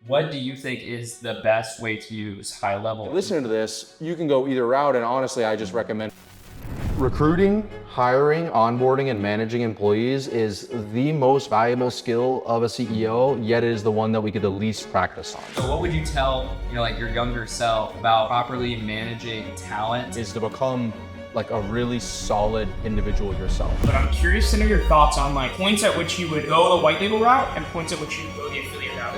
What do you think is the best way to use high level? Listening to this, you can go either route, and honestly, I just recommend recruiting, hiring, onboarding, and managing employees is the most valuable skill of a CEO, yet it is the one that we get the least practice on. So what would you tell, like your younger self about properly managing talent? Is to become like a really solid individual yourself. But I'm curious to know your thoughts on like points at which you would go the white label route and points at which you would go the affiliate route.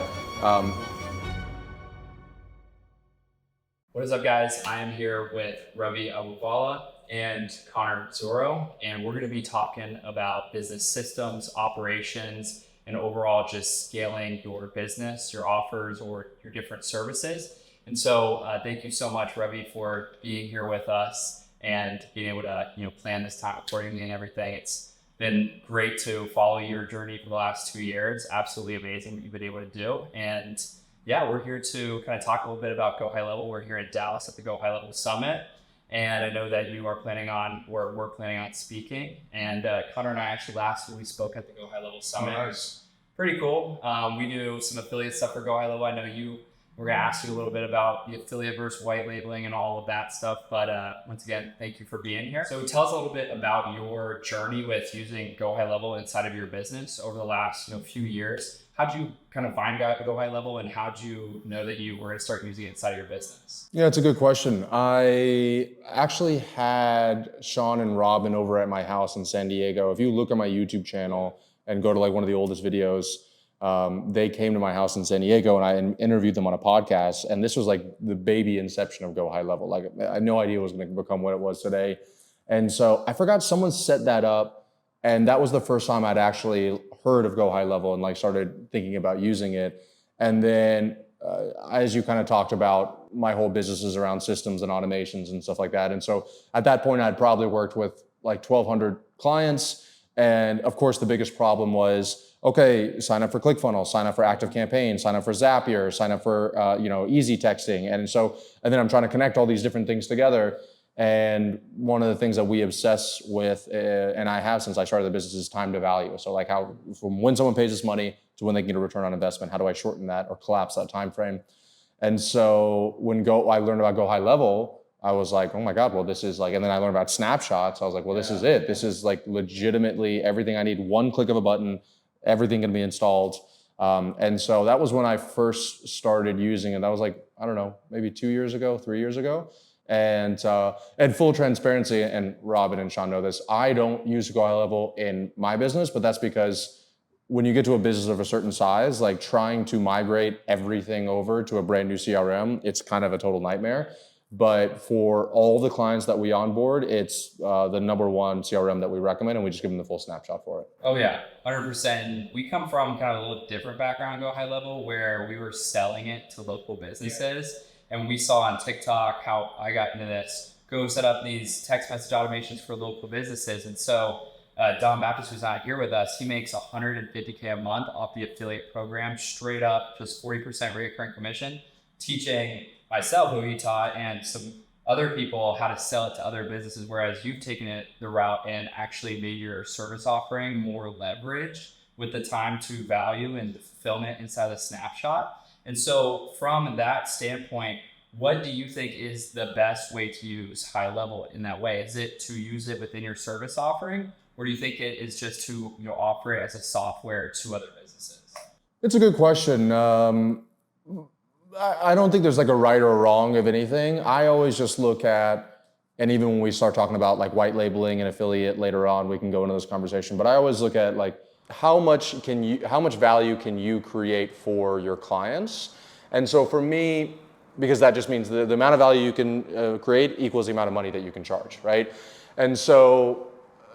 What is up, guys? I am here with Ravi Abuvala and Connor Zoro, and we're going to be talking about business systems, operations, and overall just scaling your business, your offers, or your different services. And so thank you so much, Ravi, for being here with us and being able to plan this time accordingly and everything. It's been great to follow your journey for the last 2 years. Absolutely amazing what you've been able to do. And yeah, we're here to kind of talk a little bit about GoHighlevel. We're here in Dallas at the GoHighlevel Summit. And I know that you are planning on, or we're planning on speaking. And Connor and I actually last week we spoke at the GoHighlevel Summit. Oh, nice. Pretty cool. We do some affiliate stuff for GoHighlevel. I know we're gonna ask you a little bit about the affiliate versus white labeling and all of that stuff. But once again, thank you for being here. So tell us a little bit about your journey with using GoHighlevel inside of your business over the last few years. How'd you kind of find GoHighlevel, and how'd you know that you were going to start using it inside of your business? Yeah, it's a good question. I actually had Sean and Robin over at my house in San Diego. If you look at my YouTube channel and go to like one of the oldest videos, they came to my house in San Diego and I interviewed them on a podcast. And this was like the baby inception of GoHighlevel. Like I had no idea it was going to become what it was today. And so I forgot someone set that up. And that was the first time I'd actually heard of GoHighlevel and like started thinking about using it. And then as you kind of talked about, my whole business is around systems and automations and stuff like that. And so at that point, I'd probably worked with like 1,200 clients. And of course, the biggest problem was, okay, sign up for ClickFunnels, sign up for ActiveCampaign, sign up for Zapier, sign up for easy texting. And then I'm trying to connect all these different things together. And one of the things that we obsess with, and I have since I started the business, is time to value. So like how from when someone pays us money to when they can get a return on investment, how do I shorten that or collapse that time frame? And so when I learned about GoHighlevel, I was like, oh my God, well, this is like, and then I learned about snapshots. I was like, well, this is it. This is like legitimately everything I need. One click of a button, everything can be installed. And so that was when I first started using it. That was like, I don't know, maybe 2 years ago, 3 years ago. And full transparency, and Robin and Sean know this, I don't use GoHighlevel in my business, but that's because when you get to a business of a certain size, like trying to migrate everything over to a brand new CRM, it's kind of a total nightmare. But for all the clients that we onboard, it's the number one CRM that we recommend, and we just give them the full snapshot for it. Oh yeah, 100%. We come from kind of a little different background, GoHighlevel, where we were selling it to local businesses. Yeah. And we saw on TikTok how I got into this, go set up these text message automations for local businesses. And so Don Baptist, who's not here with us, he makes $150K a month off the affiliate program, straight up, just 40% recurring commission, teaching myself who he taught and some other people how to sell it to other businesses. Whereas you've taken it the route and actually made your service offering more leverage with the time to value and the fulfillment inside the snapshot. And so from that standpoint, what do you think is the best way to use high level in that way? Is it to use it within your service offering, or do you think it is just to offer it as a software to other businesses? It's a good question. I don't think there's like a right or a wrong of anything. I always just look at, and even when we start talking about like white labeling and affiliate later on, we can go into this conversation, but I always look at like, how much value can you create for your clients? And so for me, because that just means the amount of value you can create equals the amount of money that you can charge, right? And so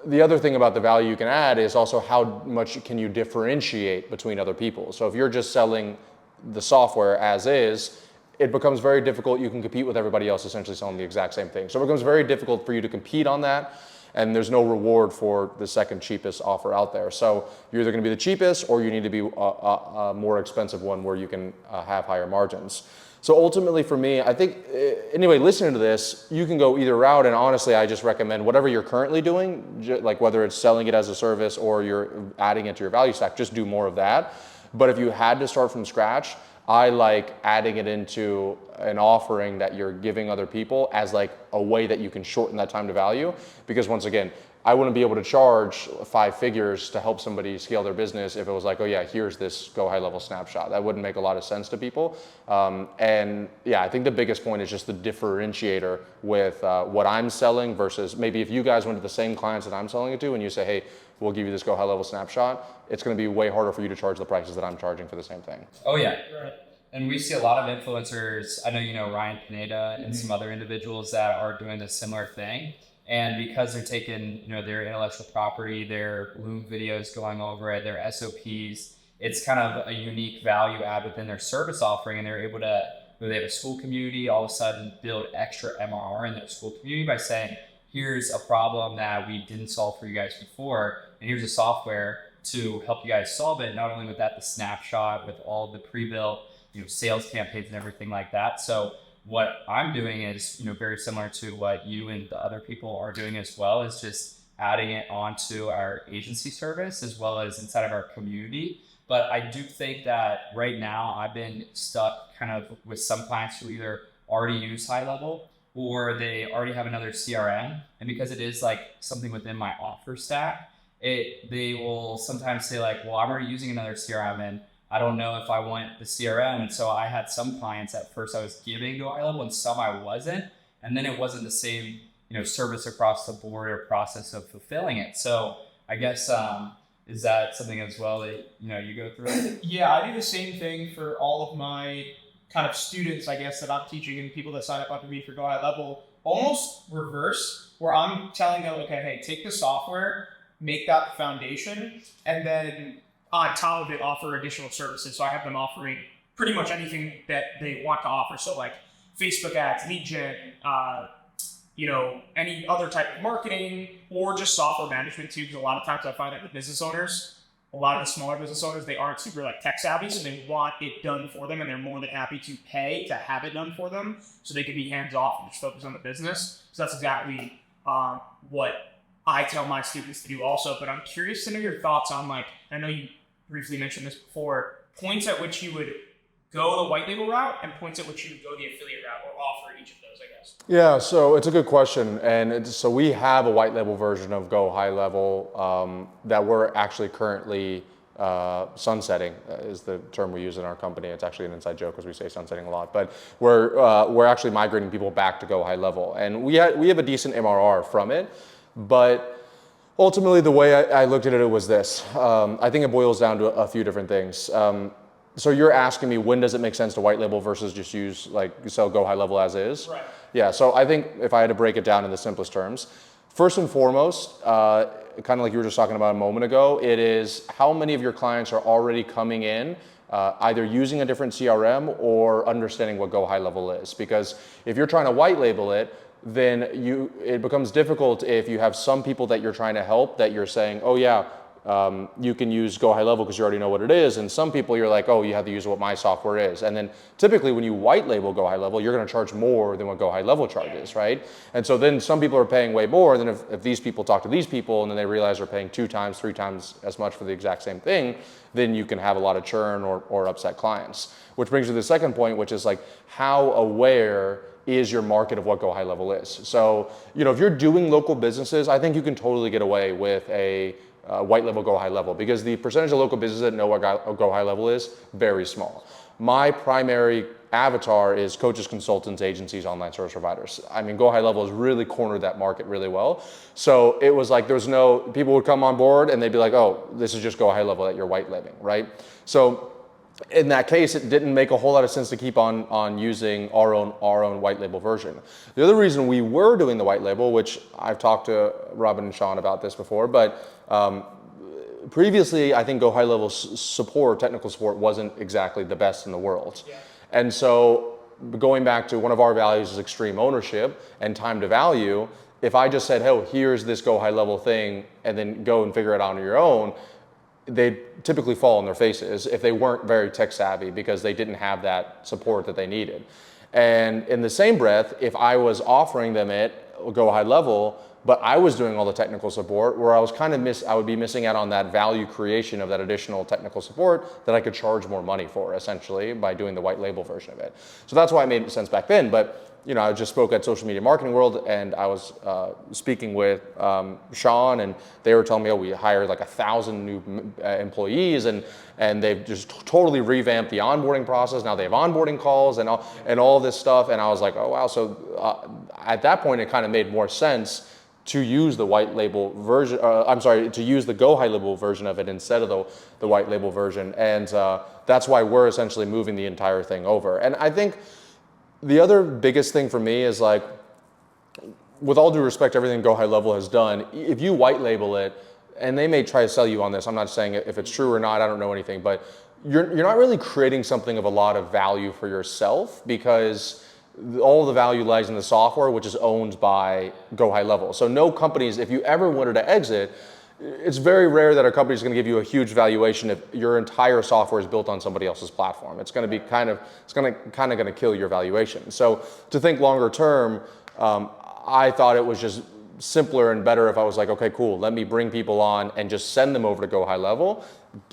the other thing about the value you can add is also how much can you differentiate between other people. So if you're just selling the software as is, it becomes very difficult. You can compete with everybody else essentially selling the exact same thing. So it becomes very difficult for you to compete on that. And there's no reward for the second cheapest offer out there. So you're either going to be the cheapest, or you need to be a more expensive one where you can have higher margins. So ultimately for me, I think, anyway, listening to this, you can go either route. And honestly, I just recommend whatever you're currently doing, like whether it's selling it as a service or you're adding it to your value stack, just do more of that. But if you had to start from scratch, I like adding it into an offering that you're giving other people as like a way that you can shorten that time to value. Because once again, I wouldn't be able to charge 5 figures to help somebody scale their business if it was like, oh yeah, here's this GoHighlevel snapshot. That wouldn't make a lot of sense to people. And yeah, I think the biggest point is just the differentiator with what I'm selling versus maybe if you guys went to the same clients that I'm selling it to and you say, hey, we'll give you this GoHighlevel snapshot, it's going to be way harder for you to charge the prices that I'm charging for the same thing. Oh yeah. Right. And we see a lot of influencers. I know you know Ryan Pineda and some other individuals that are doing a similar thing. And because they're taking, their intellectual property, their Loom videos going over it, their SOPs, it's kind of a unique value add within their service offering. And they're able to, they have a school community, all of a sudden build extra MRR in their school community by saying, here's a problem that we didn't solve for you guys before. And here's a software to help you guys solve it. Not only with that, the snapshot with all the pre-built, sales campaigns and everything like that. So what I'm doing is, very similar to what you and the other people are doing as well, is just adding it onto our agency service as well as inside of our community. But I do think that right now I've been stuck kind of with some clients who either already use GoHighlevel or they already have another CRM. And because it is like something within my offer stack, they will sometimes say like, well, I'm already using another CRM and I don't know if I want the CRM. And so I had some clients at first I was giving GoHighlevel and some I wasn't. And then it wasn't the same, service across the board or process of fulfilling it. So I guess, is that something as well that, you go through? Yeah, I do the same thing for all of my kind of students, I guess, that I'm teaching and people that sign up under me for GoHighlevel, almost reverse, where I'm telling them, okay, hey, take the software, make that the foundation, and then on top of it, offer additional services. So I have them offering pretty much anything that they want to offer. So like Facebook ads, lead gen, any other type of marketing or just software management too. Because a lot of times I find that the business owners, a lot of the smaller business owners, they aren't super like tech savvy. So they want it done for them and they're more than happy to pay to have it done for them so they can be hands off and just focus on the business. So that's exactly what I tell my students to do also. But I'm curious to know your thoughts on I know you briefly mentioned this before, points at which you would go the white label route and points at which you would go the affiliate route or offer each of those, I guess. Yeah, so it's a good question. And so we have a white label version of GoHighlevel that we're actually currently sunsetting is the term we use in our company. It's actually an inside joke because we say sunsetting a lot, but we're actually migrating people back to GoHighlevel. And we have a decent MRR from it, but ultimately, the way I looked at it was this. I think it boils down to a few different things. So you're asking me, when does it make sense to white label versus just sell GoHighlevel as is? Right. Yeah, so I think if I had to break it down in the simplest terms, first and foremost, kind of like you were just talking about a moment ago, it is how many of your clients are already coming in either using a different CRM or understanding what GoHighlevel is. Because if you're trying to white label it, then it becomes difficult if you have some people that you're trying to help that you're saying, oh yeah, you can use GoHighlevel because you already know what it is. And some people you're like, oh, you have to use what my software is. And then typically when you white label GoHighlevel, you're going to charge more than what GoHighlevel charges, right? And so then some people are paying way more. And then if these people talk to these people and then they realize they're paying 2 times, 3 times as much for the exact same thing, then you can have a lot of churn or upset clients. Which brings me to the second point, which is like how aware is your market of what GoHighlevel is. So, if you're doing local businesses, I think you can totally get away with a white label GoHighlevel because the percentage of local businesses that know what GoHighlevel is, very small. My primary avatar is coaches, consultants, agencies, online service providers. I mean, GoHighlevel has really cornered that market really well. So it was like people would come on board and they'd be like, oh, this is just GoHighlevel that you're white labeling, right? So in that case, it didn't make a whole lot of sense to keep on using our own white label version. The other reason we were doing the white label, which I've talked to Robin and Sean about this before, but previously I think GoHighlevel technical support wasn't exactly the best in the world. Yeah. And so going back to one of our values is extreme ownership and time to value. If I just said, oh, here's this GoHighlevel thing and then go and figure it out on your own, they'd typically fall on their faces if they weren't very tech savvy because they didn't have that support that they needed. And in the same breath, if I was offering them GoHighlevel, but I was doing all the technical support, where I was kind of I would be missing out on that value creation of that additional technical support that I could charge more money for, essentially, by doing the white label version of it. So that's why it made sense back then. But I just spoke at Social Media Marketing World, and I was speaking with Sean, and they were telling me, we hired like 1,000 new employees, and they've just totally revamped the onboarding process. Now they have onboarding calls and all this stuff. And I was like, oh wow. So at that point, it kind of made more sense to use the white label version. To use the GoHighlevel version of it instead of the white label version. And that's why we're essentially moving the entire thing over. And I think the other biggest thing for me is, like, with all due respect, everything GoHighlevel has done, if you white label it, and they may try to sell you on this, I'm not saying if it's true or not, I don't know anything, but you're not really creating something of a lot of value for yourself, because all the value lies in the software, which is owned by GoHighlevel. So no companies, if you ever wanted to exit, it's very rare that a company is going to give you a huge valuation if your entire software is built on somebody else's platform. It's going to be kind of going to kill your valuation. So to think longer term, I thought it was just simpler and better if I was like, okay, cool, let me bring people on and just send them over to GoHighlevel.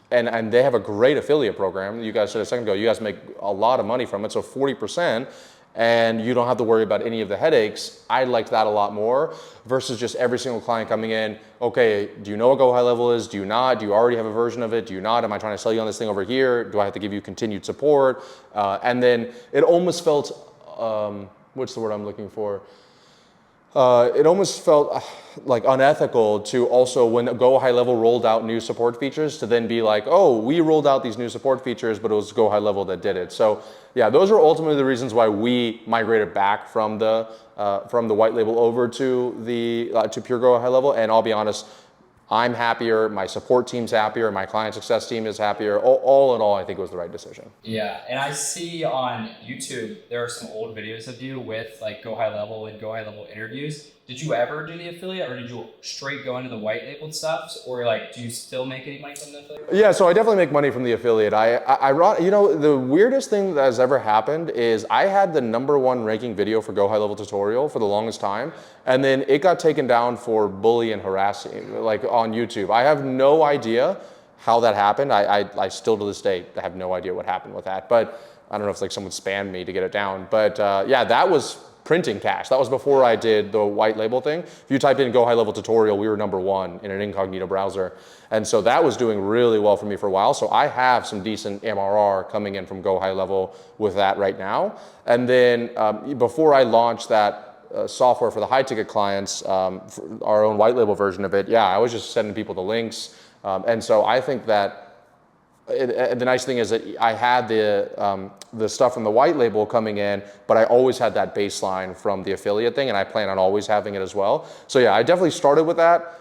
And they have a great affiliate program. You guys said a second ago, you guys make a lot of money from it, so 40%. And you don't have to worry about any of the headaches. I liked that a lot more versus just every single client coming in, okay, do you know what GoHighlevel is? Do you not? Do you already have a version of it? Do you not? Am I trying to sell you on this thing over here? Do I have to give you continued support? And then it almost felt, what's the word I'm looking for? It almost felt like unethical to also, when GoHighlevel rolled out new support features, to then be like, oh, we rolled out these new support features, but it was GoHighlevel that did it. So yeah, those are ultimately the reasons why we migrated back from the white label over to to pure GoHighlevel. And I'll be honest, I'm happier, my support team's happier, my client success team is happier. All in all, I think it was the right decision. Yeah, and I see on YouTube, there are some old videos of you with like GoHighlevel and GoHighlevel interviews. Did you ever do the affiliate, or did you straight go into the white labeled stuff? Or like, do you still make any money from the affiliate? Yeah, so I definitely make money from the affiliate. The weirdest thing that has ever happened is I had the #1 ranking video for GoHighlevel tutorial for the longest time, and then it got taken down for bullying and harassing, like on YouTube. I have no idea how that happened. I still to this day have no idea what happened with that, but I don't know if like someone spammed me to get it down. But yeah, that was printing cash. That was before I did the white label thing. If you typed in GoHighlevel tutorial, we were #1 in an incognito browser. And so that was doing really well for me for a while. So I have some decent MRR coming in from GoHighlevel with that right now. And then before I launched that software for the high ticket clients, our own white label version of it, yeah, I was just sending people the links. And so I think that the nice thing is that I had the stuff from the white label coming in, but I always had that baseline from the affiliate thing, and I plan on always having it as well. So yeah, I definitely started with that.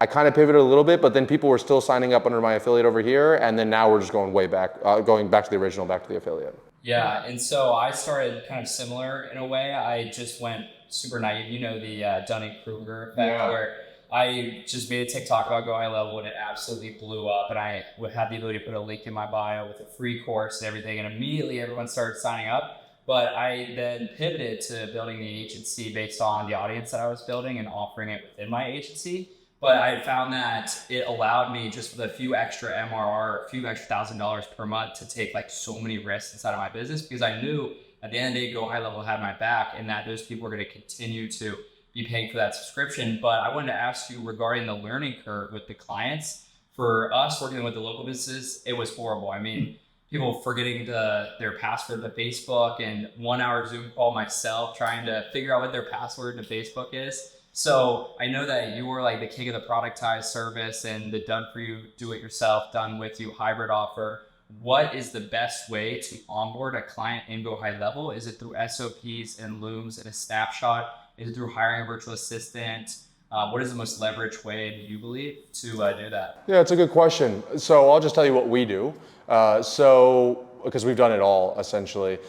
I kind of pivoted a little bit, but then people were still signing up under my affiliate over here, and then now we're just going way back, going back to the original, back to the affiliate. Yeah, and so I started kind of similar in a way. I just went super naive, the Dunning-Kruger effect, where I just made a TikTok about GoHighlevel, and it absolutely blew up. And I had the ability to put a link in my bio with a free course and everything. And immediately everyone started signing up. But I then pivoted to building the agency based on the audience that I was building and offering it within my agency. But I found that it allowed me, just with a few extra MRR, a few extra $1,000 per month, to take like so many risks inside of my business, because I knew at the end of the day, GoHighlevel had my back, and that those people were going to continue to be paying for that subscription. But I wanted to ask you regarding the learning curve with the clients. For us working with the local businesses, it was horrible. I mean, people forgetting their password to Facebook, and 1 hour Zoom call myself trying to figure out what their password to Facebook is. So I know that you were like the king of the productized service and the done for you, do it yourself, done with you hybrid offer. What is the best way to onboard a client in GoHighlevel? Is it through SOPs and looms and a snapshot? Is it through hiring a virtual assistant? What is the most leveraged way, do you believe, to do that? Yeah, it's a good question. So I'll just tell you what we do. Because we've done it all, essentially.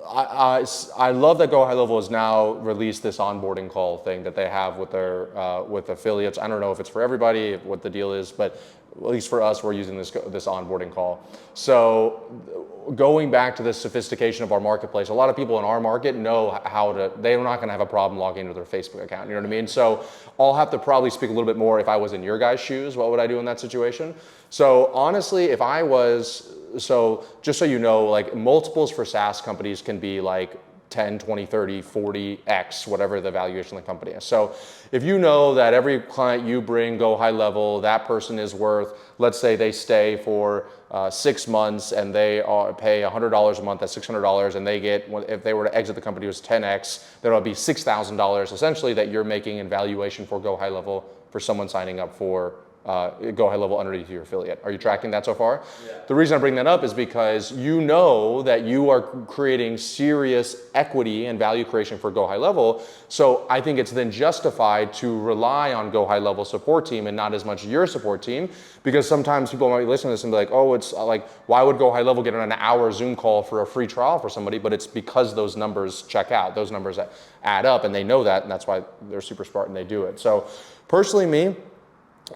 I love that GoHighlevel has now released this onboarding call thing that they have with their with affiliates. I don't know if it's for everybody, what the deal is, but at least for us, we're using this onboarding call. So going back to the sophistication of our marketplace, a lot of people in our market know they're not going to have a problem logging into their Facebook account. You know what I mean? So I'll have to probably speak a little bit more if I was in your guys' shoes. What would I do in that situation? So honestly, just so you know, like multiples for SaaS companies can be like 10, 20, 30, 40x, whatever the valuation of the company is. So if you know that every client you bring GoHighlevel, that person is worth, let's say they stay for 6 months and they pay $100 a month, that's $600, and they get, if they were to exit the company, it was 10x, that'll be $6,000 essentially that you're making in valuation for GoHighlevel for someone signing up for GoHighlevel underneath your affiliate. Are you tracking that so far? Yeah. The reason I bring that up is because you know that you are creating serious equity and value creation for GoHighlevel. So I think it's then justified to rely on GoHighlevel support team and not as much your support team, because sometimes people might listen to this and be like, oh, it's like, why would GoHighlevel get on an hour Zoom call for a free trial for somebody? But it's because those numbers check out, those numbers add up, and they know that, and that's why they're super smart and they do it. So personally,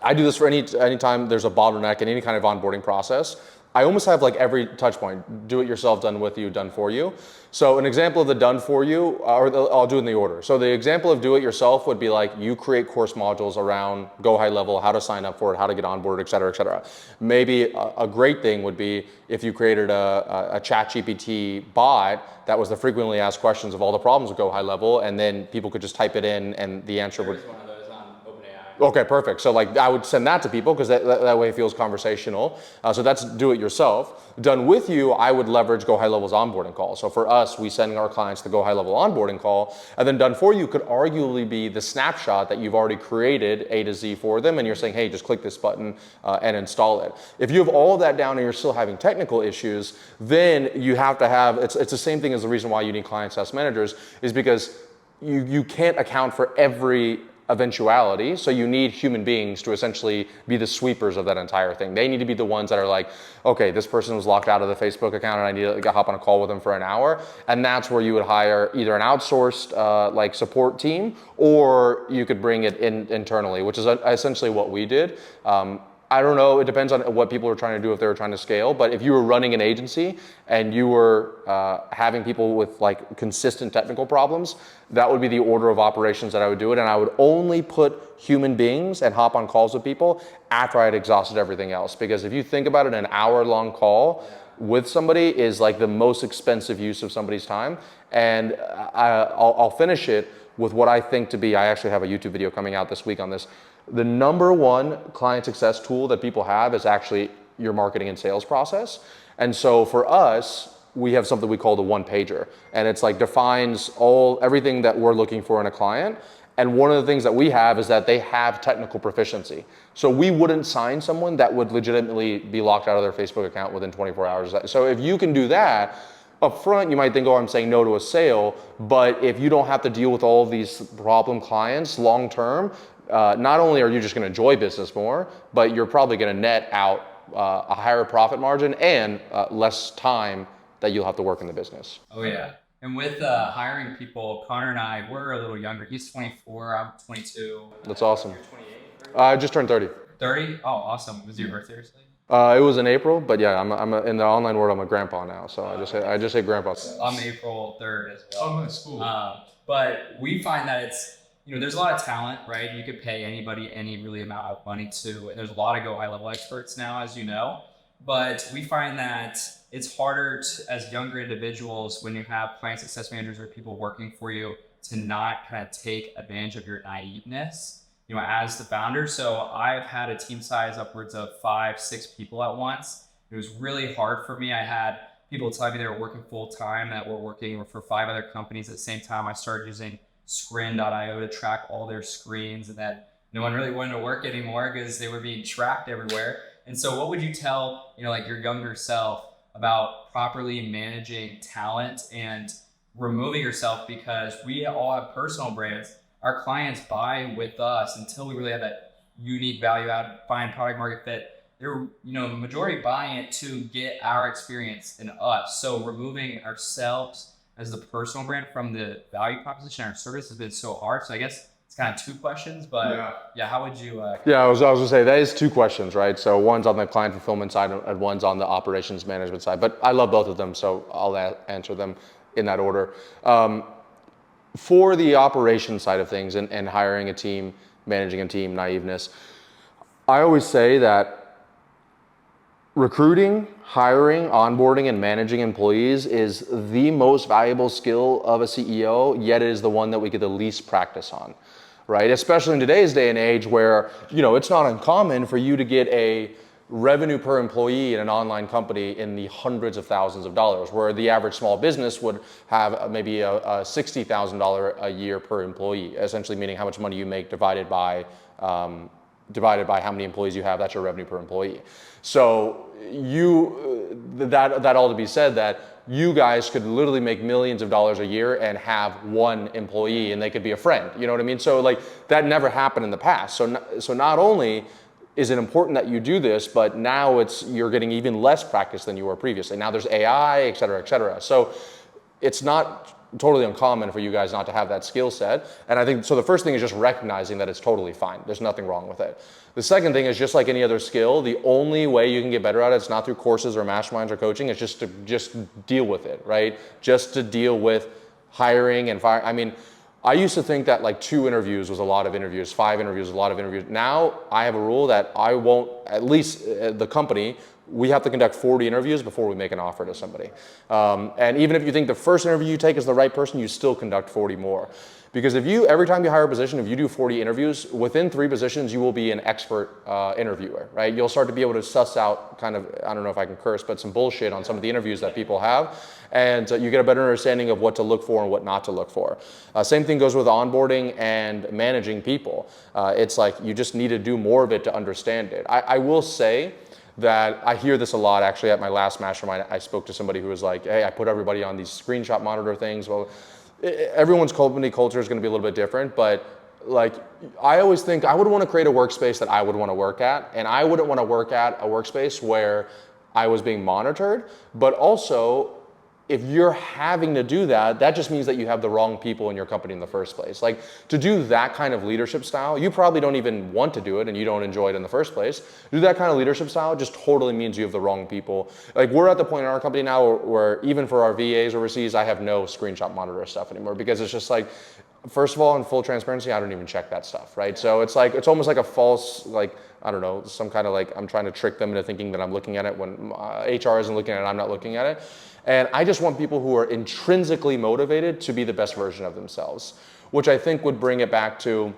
I do this for any time there's a bottleneck in any kind of onboarding process. I almost have like every touch point, do it yourself, done with you, done for you. So an example of the done for you, or I'll do it in the order. So the example of do it yourself would be like you create course modules around GoHighlevel, how to sign up for it, how to get onboarded, et cetera, et cetera. Maybe a great thing would be if you created a ChatGPT bot that was the frequently asked questions of all the problems with GoHighlevel, and then people could just type it in and the answer would... Okay, perfect. So like I would send that to people because that way it feels conversational. So that's do it yourself. Done with you, I would leverage GoHighlevel's onboarding call. So for us, we send our clients the GoHighlevel onboarding call, and then done for you could arguably be the snapshot that you've already created A to Z for them, and you're saying, hey, just click this button and install it. If you have all of that down and you're still having technical issues, then you have to have, it's the same thing as the reason why you need client success managers, is because you can't account for every eventuality. So you need human beings to essentially be the sweepers of that entire thing. They need to be the ones that are like, okay, this person was locked out of the Facebook account and I need to hop on a call with them for an hour. And that's where you would hire either an outsourced like support team, or you could bring it in internally, which is essentially what we did. I don't know, it depends on what people are trying to do if they were trying to scale, but if you were running an agency and you were having people with like consistent technical problems, that would be the order of operations that I would do it, and I would only put human beings and hop on calls with people after I had exhausted everything else. Because if you think about it, an hour-long call with somebody is like the most expensive use of somebody's time, and I'll finish it with what I think to be, I actually have a YouTube video coming out this week on this. The number one client success tool that people have is actually your marketing and sales process. And so for us, we have something we call the one pager, and it's like defines everything that we're looking for in a client. And one of the things that we have is that they have technical proficiency. So we wouldn't sign someone that would legitimately be locked out of their Facebook account within 24 hours. So if you can do that, up front, you might think, oh, I'm saying no to a sale, but if you don't have to deal with all of these problem clients long term, not only are you just going to enjoy business more, but you're probably going to net out a higher profit margin and less time that you'll have to work in the business. Oh yeah. And with hiring people, Connor and I, we're a little younger. He's 24, I'm 22. That's awesome. You're 28? I just turned 30. 30? Oh, awesome. Was your birthday recently? It was in April, but yeah, I'm in the online world, I'm a grandpa now, so I just say grandpa. I'm April 3rd as well. Oh, that's cool. But we find that it's, there's a lot of talent, right? You could pay anybody any really amount of money to, and there's a lot of GoHighlevel experts now, as you know. But we find that it's harder as younger individuals, when you have client success managers or people working for you, to not kind of take advantage of your naiveness, as the founder. So I've had a team size upwards of 5-6 people at once. It was really hard for me. I had people tell me they were working full time, that were working for 5 other companies at the same time. I started using Scrin.io to track all their screens, and that no one really wanted to work anymore because they were being tracked everywhere. And so what would you tell, like your younger self about properly managing talent and removing yourself? Because we all have personal brands. Our clients buy with us until we really have that unique value add, find product market fit. They're, the majority buying it to get our experience in us. So removing ourselves as the personal brand from the value proposition, our service has been so hard. So I guess it's kind of two questions, but yeah, how would you? Yeah, I was gonna say that is two questions, right? So one's on the client fulfillment side and one's on the operations management side. But I love both of them, so I'll answer them in that order. For the operations side of things and hiring a team, managing a team, naiveness, I always say that recruiting, hiring, onboarding, and managing employees is the most valuable skill of a CEO, yet it is the one that we get the least practice on, right? Especially in today's day and age where, it's not uncommon for you to get a revenue per employee in an online company in the hundreds of thousands of dollars, where the average small business would have maybe a $60,000 a year per employee, essentially meaning how much money you make divided by how many employees you have. That's your revenue per employee. So that all to be said, that you guys could literally make millions of dollars a year and have one employee and they could be a friend. You know what I mean? So like that never happened in the past. So not only is it important that you do this, but now you're getting even less practice than you were previously. Now there's AI, et cetera, et cetera. So it's not totally uncommon for you guys not to have that skill set. And I think, so the first thing is just recognizing that it's totally fine. There's nothing wrong with it. The second thing is, just like any other skill, the only way you can get better at it, it's not through courses or masterminds or coaching, it's just to deal with it, right? Just to deal with hiring and firing. I mean, I used to think that like 2 interviews was a lot of interviews, 5 interviews was a lot of interviews. Now I have a rule that I won't, at least the company, we have to conduct 40 interviews before we make an offer to somebody. And even if you think the first interview you take is the right person, you still conduct 40 more. Because every time you hire a position, if you do 40 interviews, within 3 positions, you will be an expert interviewer, right? You'll start to be able to suss out kind of, I don't know if I can curse, but some bullshit on some of the interviews that people have. And you get a better understanding of what to look for and what not to look for. Same thing goes with onboarding and managing people. It's like you just need to do more of it to understand it. I will say that I hear this a lot. Actually, at my last mastermind, I spoke to somebody who was like, hey, I put everybody on these screenshot monitor things. Well, everyone's company culture is going to be a little bit different, but like I always think I would want to create a workspace that I would want to work at, and I wouldn't want to work at a workspace where I was being monitored. But also, if you're having to do that, that just means that you have the wrong people in your company in the first place. Like, to do that kind of leadership style, you probably don't even want to do it and you don't enjoy it in the first place. Do that kind of leadership style just totally means you have the wrong people. Like, we're at the point in our company now where even for our VAs overseas, I have no screenshot monitor stuff anymore, because it's just like, first of all, in full transparency, I don't even check that stuff, right? So it's like, it's almost like a false, like, I don't know, some kind of like, I'm trying to trick them into thinking that I'm looking at it when HR isn't looking at it, I'm not looking at it. And I just want people who are intrinsically motivated to be the best version of themselves, which I think would bring it back to,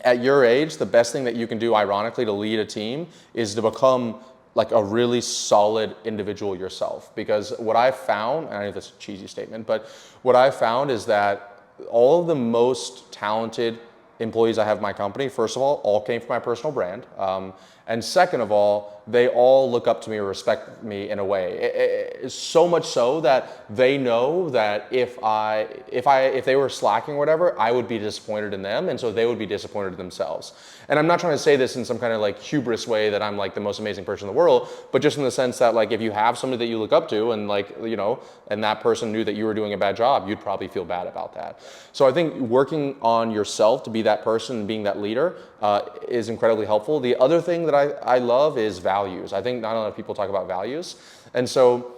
at your age, the best thing that you can do, ironically, to lead a team is to become like a really solid individual yourself. Because what I've found, and I know that's a cheesy statement, but what I've found is that all of the most talented employees I have in my company, first of all came from my personal brand. And second of all, they all look up to me or respect me in a way. It's so much so that they know that if they were slacking or whatever, I would be disappointed in them, and so they would be disappointed in themselves. And I'm not trying to say this in some kind of like hubris way that I'm like the most amazing person in the world, but just in the sense that like if you have somebody that you look up to and like, you know, and that person knew that you were doing a bad job, you'd probably feel bad about that. So I think working on yourself to be that person and being that leader is incredibly helpful. The other thing that I love is values. I think not a lot of people talk about values. And so,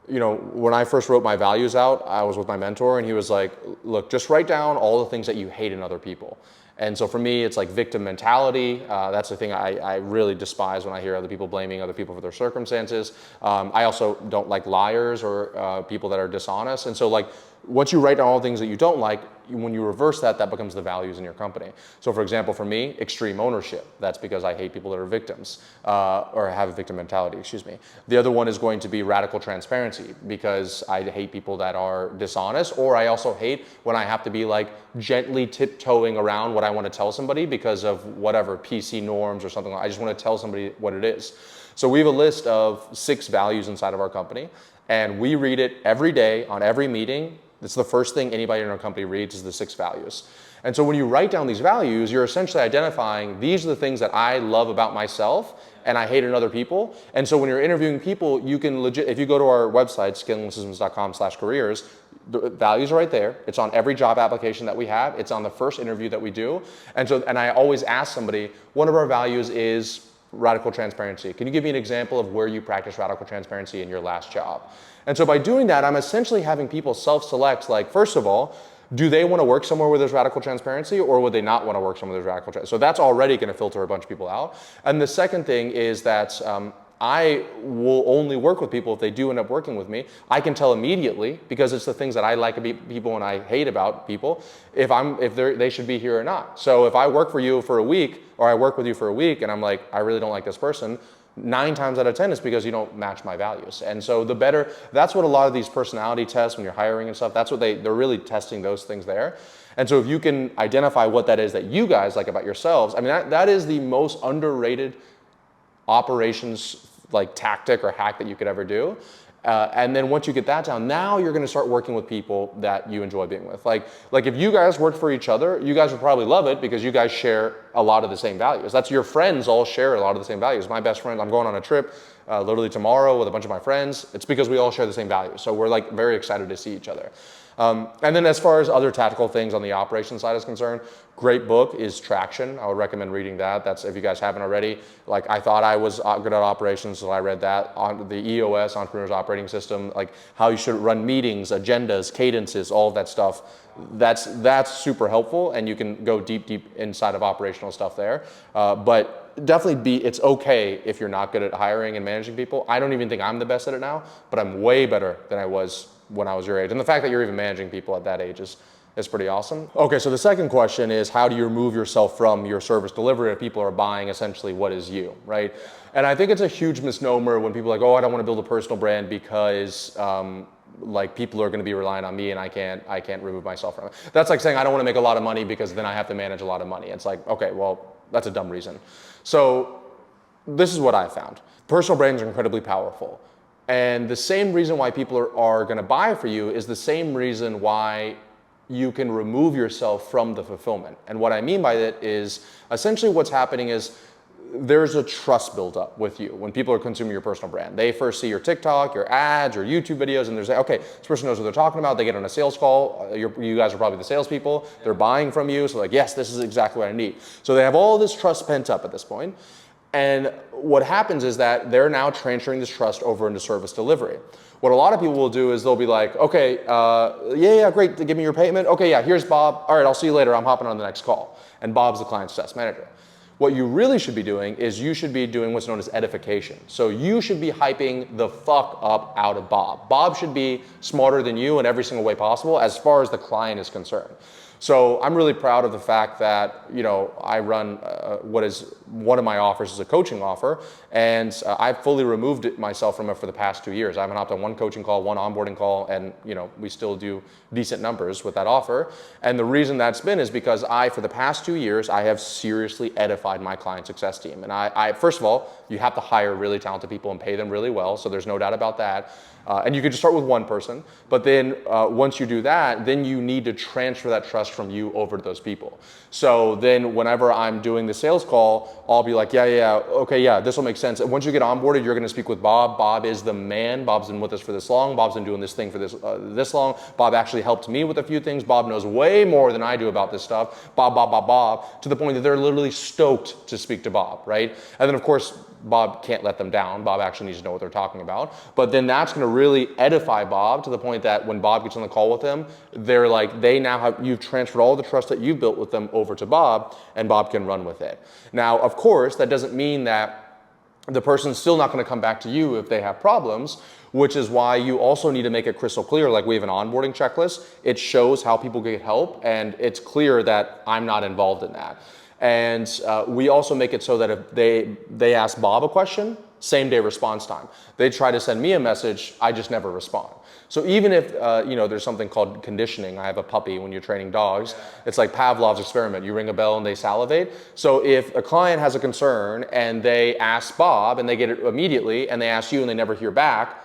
you know, when I first wrote my values out, I was with my mentor and he was like, look, just write down all the things that you hate in other people. And so for me, it's like victim mentality. That's the thing I really despise when I hear other people blaming other people for their circumstances. I also don't like liars or people that are dishonest. And so like, once you write down all the things that you don't like, when you reverse that, that becomes the values in your company. So for example, for me, extreme ownership. That's because I hate people that are victims or have a victim mentality, excuse me. The other one is going to be radical transparency, because I hate people that are dishonest, or I also hate when I have to be like gently tiptoeing around what I want to tell somebody because of whatever PC norms or something. I just want to tell somebody what it is. So we have a list of 6 values inside of our company, and we read it every day on every meeting. That's the first thing anybody in our company reads, is the 6 values. And so when you write down these values, you're essentially identifying these are the things that I love about myself, and I hate it in other people. And so when you're interviewing people, you can if you go to our website, scalingsystems.com/careers, the values are right there. It's on every job application that we have. It's on the first interview that we do. And I always ask somebody, one of our values is radical transparency. Can you give me an example of where you practice radical transparency in your last job? And so by doing that, I'm essentially having people self-select, like, first of all, do they want to work somewhere where there's radical transparency, or would they not want to work somewhere where there's radical transparency? So that's already going to filter a bunch of people out. And the second thing is that I will only work with people if they do end up working with me. I can tell immediately, because it's the things that I like about people and I hate about people, if they should be here or not. So if I work for you for a week, or I work with you for a week, and I'm like, I really don't like this person, 9 times out of 10 is because you don't match my values. And so that's what a lot of these personality tests when you're hiring and stuff, that's what they're really testing those things there. And so if you can identify what that is that you guys like about yourselves, I mean, that is the most underrated operations like tactic or hack that you could ever do. And then once you get that down, now you're going to start working with people that you enjoy being with. Like if you guys worked for each other, you guys would probably love it because you guys share a lot of the same values. That's your friends all share a lot of the same values. My best friend, I'm going on a trip literally tomorrow with a bunch of my friends. It's because we all share the same values. So we're like very excited to see each other. And then as far as other tactical things on the operations side is concerned, great book is Traction. I would recommend reading that. That's if you guys haven't already. Like I thought I was good at operations, so I read that. On the EOS, Entrepreneur's Operating System, like how you should run meetings, agendas, cadences, all of that stuff. That's super helpful, and you can go deep inside of operational stuff there. But definitely it's okay if you're not good at hiring and managing people. I don't even think I'm the best at it now, but I'm way better than I was when I was your age. And the fact that you're even managing people at that age is pretty awesome. Okay, so the second question is, how do you remove yourself from your service delivery if people are buying essentially what is you, right? And I think it's a huge misnomer when people are like, oh, I don't want to build a personal brand because like people are going to be relying on me and I can't remove myself from it. That's like saying I don't want to make a lot of money because then I have to manage a lot of money. It's like, okay, well, that's a dumb reason. So this is what I found. Personal brands are incredibly powerful. And the same reason why people are going to buy for you is the same reason why you can remove yourself from the fulfillment. And what I mean by that is essentially what's happening is there's a trust built up with you when people are consuming your personal brand. They first see your TikTok, your ads, your YouTube videos, and they're saying, okay, this person knows what they're talking about. They get on a sales call. You guys are probably the salespeople. They're buying from you. So like, yes, this is exactly what I need. So they have all this trust pent up at this point. And what happens is that they're now transferring this trust over into service delivery. What a lot of people will do is they'll be like, okay, yeah, great, give me your payment. Okay, yeah, here's Bob. All right, I'll see you later. I'm hopping on the next call. And Bob's the client success manager. What you really should be doing is you should be doing what's known as edification. So you should be hyping the fuck up out of Bob. Bob should be smarter than you in every single way possible as far as the client is concerned. So I'm really proud of the fact that, you know, I run what is one of my offers is a coaching offer, and I've fully removed myself from it for the past 2 years. I haven't hopped on one coaching call, one onboarding call, and, you know, we still do decent numbers with that offer. And the reason that's been is because for the past 2 years, I have seriously edified my client success team. And I first of all, you have to hire really talented people and pay them really well, so there's no doubt about that. And you could just start with one person, but then once you do that, then you need to transfer that trust from you over to those people. So then whenever I'm doing the sales call, I'll be like, yeah, okay, yeah, this will make sense. And once you get onboarded, you're gonna speak with Bob. Bob is the man. Bob's been with us for this long. Bob's been doing this thing for this long. Bob actually helped me with a few things. Bob knows way more than I do about this stuff. Bob, to the point that they're literally stoked to speak to Bob, right? And then of course, Bob can't let them down. Bob actually needs to know what they're talking about. But then that's going to really edify Bob to the point that when Bob gets on the call with them, they're like, you've transferred all the trust that you've built with them over to Bob, and Bob can run with it. Now, of course, that doesn't mean that the person's still not going to come back to you if they have problems, which is why you also need to make it crystal clear. Like we have an onboarding checklist. It shows how people get help, and it's clear that I'm not involved in that. And we also make it so that if they ask Bob a question, same day response time. They try to send me a message, I just never respond. So even if there's something called conditioning. I have a puppy. When you're training dogs, it's like Pavlov's experiment. You ring a bell and they salivate. So if a client has a concern and they ask Bob and they get it immediately, and they ask you and they never hear back,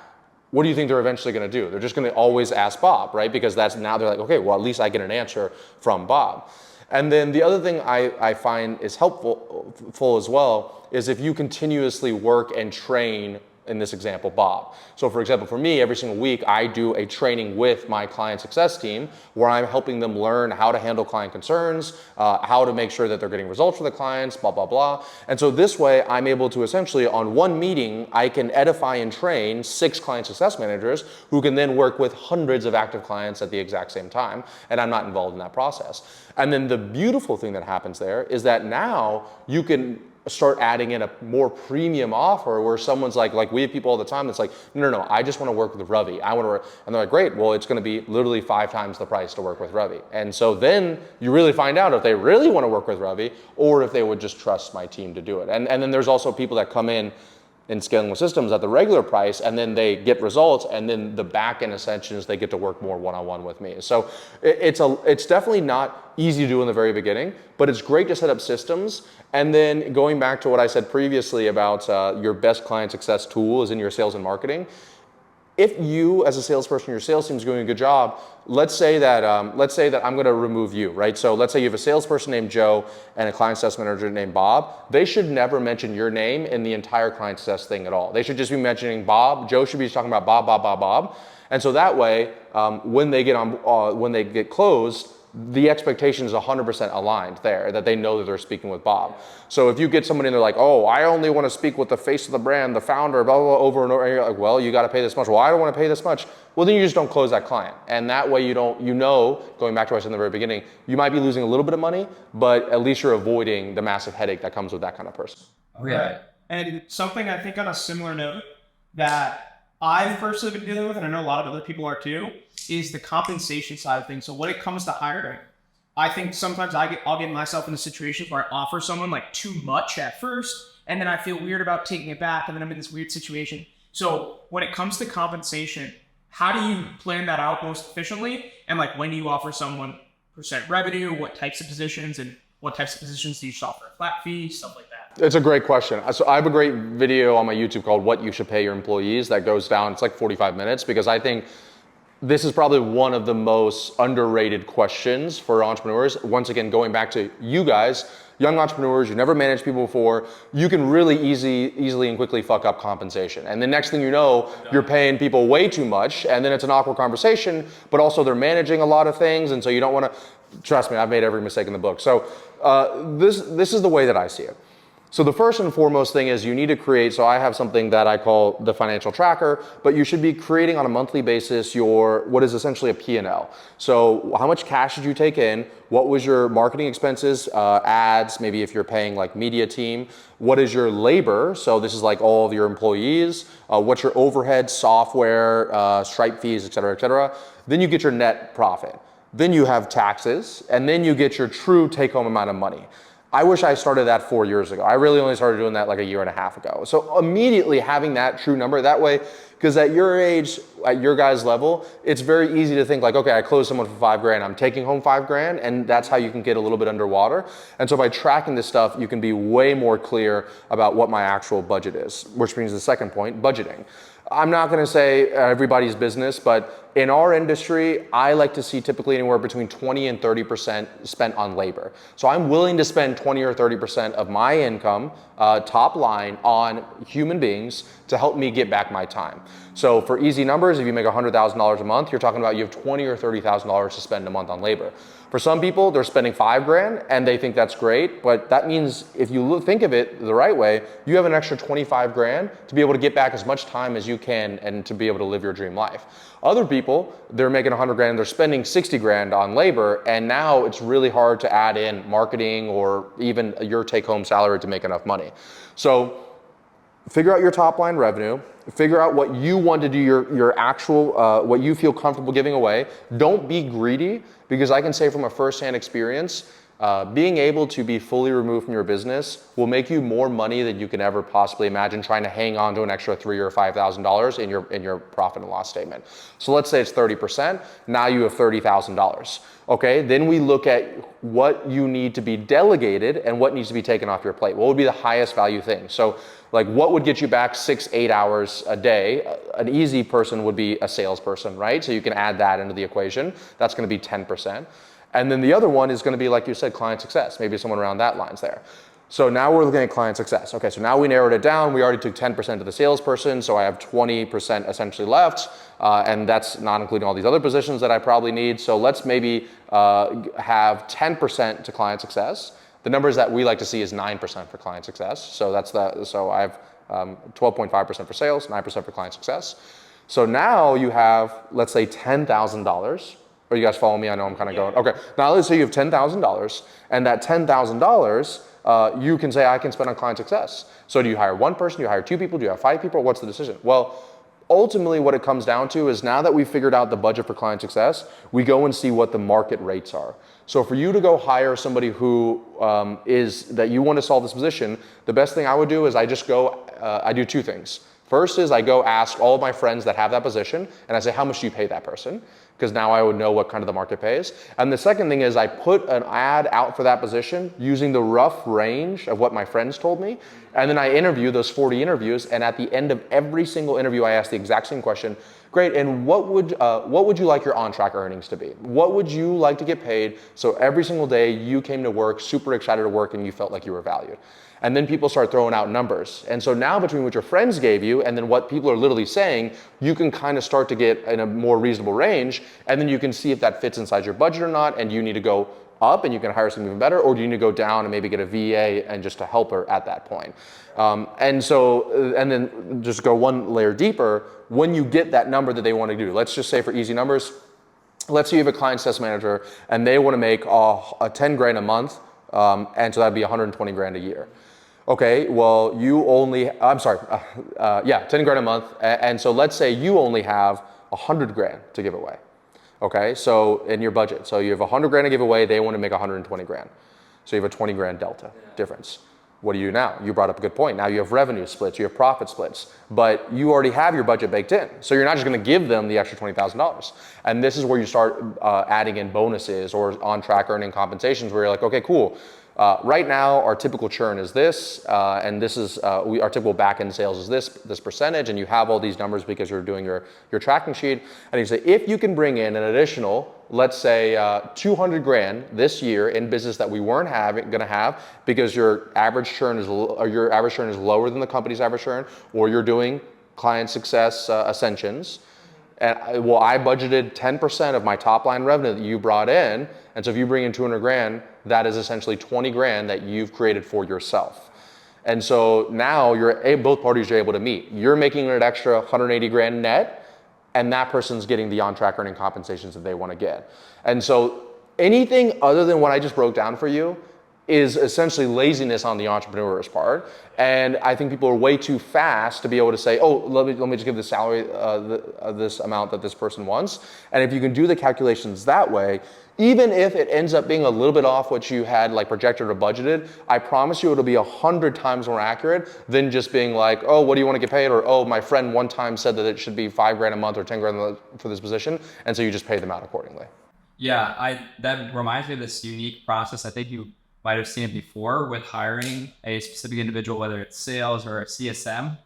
what do you think they're eventually going to do? They're just going to always ask Bob, right? Because now they're like, okay, well, at least I get an answer from Bob. And then the other thing I find is helpful as well is if you continuously work and train, in this example, Bob. So for example, for me, every single week, I do a training with my client success team where I'm helping them learn how to handle client concerns, how to make sure that they're getting results for the clients, blah, blah, blah. And so this way, I'm able to essentially, on one meeting, I can edify and train 6 client success managers who can then work with hundreds of active clients at the exact same time, and I'm not involved in that process. And then the beautiful thing that happens there is that now you can start adding in a more premium offer where someone's like we have people all the time that's like, no, I just want to work with Ravi. I want to work. And they're like, great, well, it's going to be literally 5 times the price to work with Ravi. And so then you really find out if they really want to work with Ravi or if they would just trust my team to do it. And then there's also people that come in scaling with systems at the regular price, and then they get results, and then the back end ascensions, they get to work more one-on-one with me. So it's definitely not easy to do in the very beginning, but it's great to set up systems. And then going back to what I said previously about your best client success tool is in your sales and marketing. If you, as a salesperson, your sales team is doing a good job, let's say that I'm going to remove you, right? So let's say you have a salesperson named Joe and a client success manager named Bob. They should never mention your name in the entire client success thing at all. They should just be mentioning Bob. Joe should be talking about Bob, Bob, Bob, Bob. And so that way, when they get closed, the expectation is 100% aligned there, that they know that they're speaking with Bob. So if you get somebody and they're like, oh, I only want to speak with the face of the brand, the founder, blah, blah, blah, over and over, and you're like, well, you got to pay this much. Well, I don't want to pay this much. Well, then you just don't close that client. And that way going back to what I said in the very beginning, you might be losing a little bit of money, but at least you're avoiding the massive headache that comes with that kind of person. Oh, yeah. And something I think on a similar note that I've personally been dealing with, and I know a lot of other people are too, is the compensation side of things. So when it comes to hiring, I think sometimes I'll get myself in a situation where I offer someone like too much at first, and then I feel weird about taking it back, and then I'm in this weird situation. So when it comes to compensation, how do you plan that out most efficiently? And like, when do you offer someone percent revenue? What types of positions, and what types of positions do you offer a flat fee, stuff like that? It's a great question. So I have a great video on my YouTube called What You Should Pay Your Employees that goes down, it's like 45 minutes, because I think this is probably one of the most underrated questions for entrepreneurs. Once again, going back to you guys, young entrepreneurs, you never managed people before, you can really easily and quickly fuck up compensation. And the next thing you know, you're paying people way too much, and then it's an awkward conversation, but also they're managing a lot of things, and so you don't want to, trust me, I've made every mistake in the book. So this is the way that I see it. So the first and foremost thing is you need to create, so I have something that I call the financial tracker, but you should be creating on a monthly basis what is essentially a P&L. So how much cash did you take in? What was your marketing expenses, ads, maybe if you're paying like media team? What is your labor? So this is like all of your employees. What's your overhead, software, Stripe fees, et cetera, et cetera. Then you get your net profit. Then you have taxes, and then you get your true take-home amount of money. I wish I started that 4 years ago. I really only started doing that like a year and a half ago. So immediately having that true number that way, because at your age, at your guys' level, it's very easy to think like, okay, I closed someone for $5,000, I'm taking home $5,000, and that's how you can get a little bit underwater. And so by tracking this stuff, you can be way more clear about what my actual budget is, which means the second point, budgeting. I'm not going to say everybody's business, but in our industry, I like to see typically anywhere between 20 and 30% spent on labor. So I'm willing to spend 20 or 30% of my income, top line, on human beings to help me get back my time. So for easy numbers, if you make $100,000 a month, you're talking about you have $20,000 or $30,000 to spend a month on labor. For some people, they're spending $5,000 and they think that's great, but that means if you think of it the right way, you have an extra $25,000 to be able to get back as much time as you can and to be able to live your dream life. Other people, they're making $100,000, they're spending $60,000 on labor, and now it's really hard to add in marketing or even your take-home salary to make enough money. So figure out your top line revenue, figure out what you want to do, your actual, what you feel comfortable giving away. Don't be greedy, because I can say from a firsthand experience, being able to be fully removed from your business will make you more money than you can ever possibly imagine trying to hang on to an extra $3,000 or $5,000 in your profit and loss statement. So let's say it's 30%. Now you have $30,000. Okay, then we look at what you need to be delegated and what needs to be taken off your plate. What would be the highest value thing? So like what would get you back 6-8 hours a day? An easy person would be a salesperson, right? So you can add that into the equation. That's going to be 10%. And then the other one is going to be, like you said, client success. Maybe someone around that line's there. So now we're looking at client success. Okay, so now we narrowed it down. We already took 10% of the salesperson, so I have 20% essentially left, and that's not including all these other positions that I probably need. So let's maybe have 10% to client success. The numbers that we like to see is 9% for client success. So so I have 12.5% for sales, 9% for client success. So now you have, let's say, $10,000. Are you guys following me? I know I'm kind of going. Okay, now let's say you have $10,000, and that $10,000, you can say I can spend on client success. So do you hire one person? Do you hire two people? Do you have five people? What's the decision? Well, ultimately what it comes down to is now that we've figured out the budget for client success, we go and see what the market rates are. So for you to go hire somebody who that you want to solve this position, the best thing I would do is I do two things. First is I go ask all of my friends that have that position, and I say, how much do you pay that person? Because now I would know what kind of the market pays. And the second thing is I put an ad out for that position using the rough range of what my friends told me. And then I interview those 40 interviews. And at the end of every single interview, I ask the exact same question. Great, and what would you like your on-track earnings to be? What would you like to get paid so every single day you came to work super excited to work and you felt like you were valued? And then people start throwing out numbers. And so now between what your friends gave you and then what people are literally saying, you can kind of start to get in a more reasonable range. And then you can see if that fits inside your budget or not. And do you need to go up and you can hire someone even better? Or do you need to go down and maybe get a VA and just a helper at that point? And then just go one layer deeper. When you get that number that they want to do, let's just say for easy numbers, let's say you have a client success manager and they want to make a 10 grand a month. And so that'd be 120 grand a year. Okay, well, 10 grand a month. And so let's say you only have 100 grand to give away. Okay, so in your budget. So you have 100 grand to give away, they want to make 120 grand. So you have a 20 grand delta difference. What do you do now? You brought up a good point. Now you have revenue splits, you have profit splits, but you already have your budget baked in. So you're not just going to give them the extra $20,000. And this is where you start adding in bonuses or on-track earning compensations where you're like, okay, cool. Right now, our typical churn is this, and this is our typical back-end sales is this percentage, and you have all these numbers because you're doing your tracking sheet. And you say, if you can bring in an additional, let's say 200 grand this year in business that we weren't going to have because your average churn is lower than the company's average churn, or you're doing client success ascensions. And I budgeted 10% of my top line revenue that you brought in. And so if you bring in 200 grand, that is essentially 20 grand that you've created for yourself. And so now both parties are able to meet. You're making an extra 180 grand net, and that person's getting the on-track earning compensations that they want to get. And so anything other than what I just broke down for you is essentially laziness on the entrepreneur's part. And I think people are way too fast to be able to say, oh, let me just give the salary this amount that this person wants. And if you can do the calculations that way, even if it ends up being a little bit off what you had like projected or budgeted, I promise you it'll be 100 times more accurate than just being like, oh, what do you want to get paid? Or, oh, my friend one time said that it should be 5 grand a month or 10 grand for this position. And so you just pay them out accordingly. Yeah, that reminds me of this unique process. I think you might have seen it before with hiring a specific individual, whether it's sales or a CSM.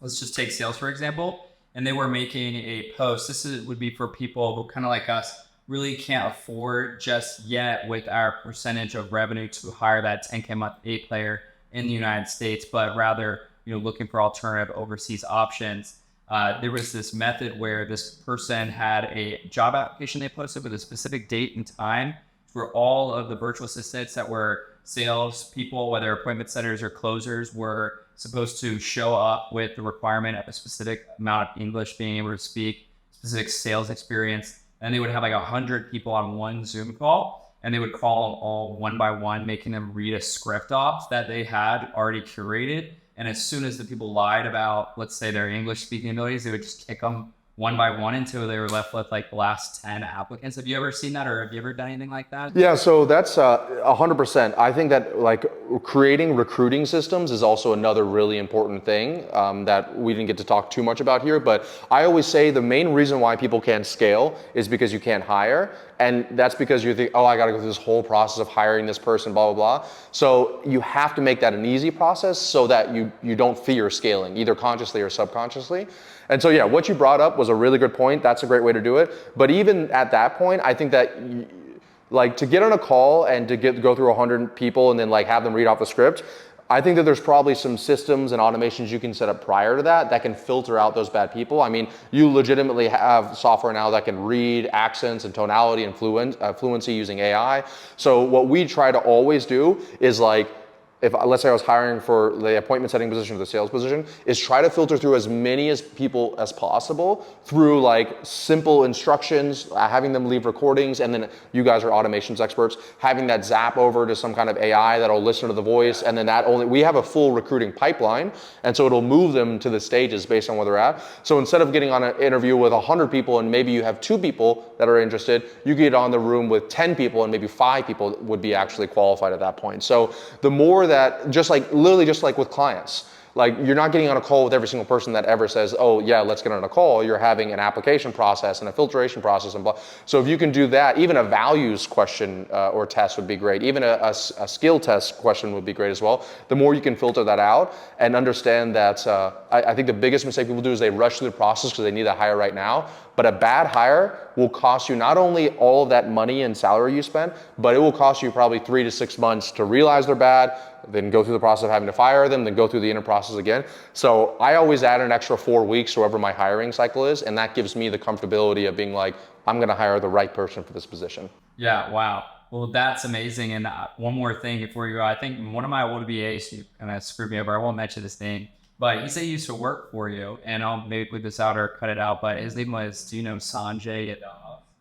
Let's just take sales, for example. And they were making a post. Would be for people who kind of like us really can't afford just yet with our percentage of revenue to hire that 10K month A player in the United States, but rather, looking for alternative overseas options. There was this method where this person had a job application they posted with a specific date and time where all of the virtual assistants that were sales people, whether appointment setters or closers, were supposed to show up with the requirement of a specific amount of English, being able to speak, specific sales experience. And they would have like 100 people on one Zoom call, and they would call them all one by one, making them read a script off that they had already curated. And as soon as the people lied about, let's say, their English speaking abilities, they would just kick them one by one until they were left with like the last 10 applicants. Have you ever seen that, or have you ever done anything like that? Yeah, so that's 100%. I think that like creating recruiting systems is also another really important thing that we didn't get to talk too much about here. But I always say the main reason why people can't scale is because you can't hire. And that's because you think, oh, I got to go through this whole process of hiring this person, blah, blah, blah. So you have to make that an easy process so that you don't fear scaling, either consciously or subconsciously. And so, yeah, what you brought up was a really good point. That's a great way to do it. But even at that point, I think that Like to get on a call and to go through 100 people and then like have them read off the script, I think that there's probably some systems and automations you can set up prior to that can filter out those bad people. I mean, you legitimately have software now that can read accents and tonality and fluency using AI. So what we try to always do is like, if let's say I was hiring for the appointment setting position or the sales position, is try to filter through as many as people as possible through like simple instructions, having them leave recordings, and then you guys are automations experts, having that zap over to some kind of AI that'll listen to the voice, and then we have a full recruiting pipeline, and so it'll move them to the stages based on where they're at. So instead of getting on an interview with 100 people and maybe you have 2 people that are interested, you get on the room with 10 people and maybe 5 people would be actually qualified at that point. So the more that, just like with clients, like you're not getting on a call with every single person that ever says, oh yeah, let's get on a call. You're having an application process and a filtration process and blah. So if you can do that, even a values question or test would be great. Even a skill test question would be great as well. The more you can filter that out and understand that, I think the biggest mistake people do is they rush through the process because they need a hire right now. But a bad hire will cost you not only all of that money and salary you spent, but it will cost you probably 3 to 6 months to realize they're bad, then go through the process of having to fire them, then go through the interview process again. So I always add an extra 4 weeks, or whatever my hiring cycle is, and that gives me the comfortability of being like, I'm gonna hire the right person for this position. Yeah, wow. Well, that's amazing. And one more thing before you go, I think one of my old VAs, you kind of screwed me over, I won't mention his name, but he said he used to work for you, and I'll maybe put this out or cut it out, but his name was, do you know Sanjay?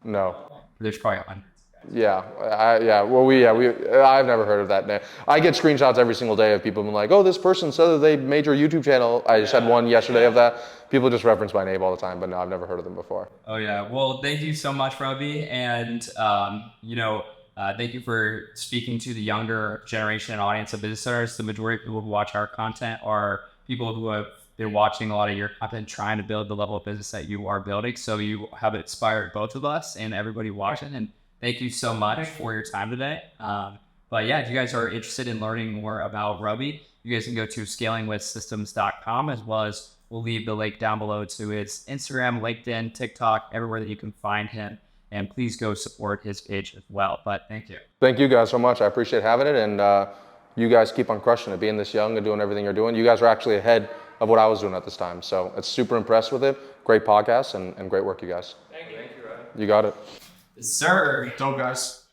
No. There's probably hundreds. Yeah, I've never heard of that name. I get screenshots every single day of people being like, oh, this person said that they made your YouTube channel. I just had one yesterday of that. People just reference my name all the time, but no, I've never heard of them before. Oh yeah, well, thank you so much, Ravi, and thank you for speaking to the younger generation and audience of business owners. The majority of people who watch our content are people who have been watching a lot of your content, trying to build the level of business that you are building. So you have inspired both of us and everybody watching. And thank you so much for your time today. But yeah, if you guys are interested in learning more about Ravi, you guys can go to scalingwithsystems.com, as well as we'll leave the link down below to his Instagram, LinkedIn, TikTok, everywhere that you can find him. And please go support his page as well. But thank you. Thank you guys so much. I appreciate having it. And you guys keep on crushing it, being this young and doing everything you're doing. You guys are actually ahead of what I was doing at this time. So it's super impressed with it. Great podcast and great work, you guys. Thank you. You got it. Sir. Dope, guys.